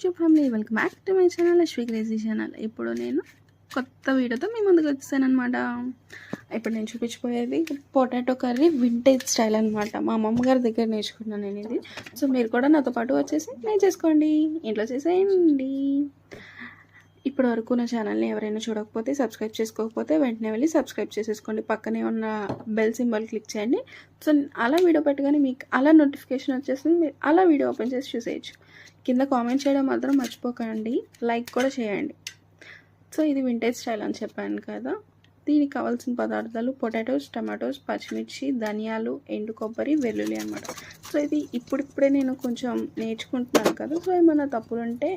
YouTube family, welcome back to my channel Ashwi crazy channel. ఇప్పుడు నేను కొత్త వీడియోతో మీ ముందుకు వచ్చాను అనమాట. ఇప్పుడు నేను చూపించిపోయేది పొటాటో కర్రీ వింటేజ్ స్టైల్ అనమాట. మా అమ్మమ్మ గారి దగ్గర నేర్చుకున్నాను నేను ఇది. సో మీరు కూడా నాతో పాటు వచ్చేసి నేర్చేసుకోండి, ఇంట్లో చేసేయండి. ఇప్పటి వరకు నా ఛానల్ని ఎవరైనా చూడకపోతే, సబ్స్క్రైబ్ చేసుకోకపోతే వెంటనే వెళ్ళి సబ్స్క్రైబ్ చేసేసుకోండి. పక్కనే ఉన్న బెల్ సింబల్ క్లిక్ చేయండి. సో అలా వీడియో పెట్టగానే మీకు అలా నోటిఫికేషన్ వచ్చేస్తుంది, మీరు అలా వీడియో ఓపెన్ చేసి చూసేయచ్చు. కింద కామెంట్ చేయడం మాత్రం మర్చిపోకండి, లైక్ కూడా చేయండి. సో ఇది వింటేజ్ స్టైల్ అని చెప్పాను కదా. దీనికి కావాల్సిన పదార్థాలు పొటాటోస్, టమాటోస్, పచ్చిమిర్చి, ధనియాలు, ఎండు కొబ్బరి, వెల్లుల్లి అనమాట. సో ఇది ఇప్పుడిప్పుడే నేను కొంచెం నేర్చుకుంటున్నాను కదా. సో ఏమైనా తప్పులు ఉంటే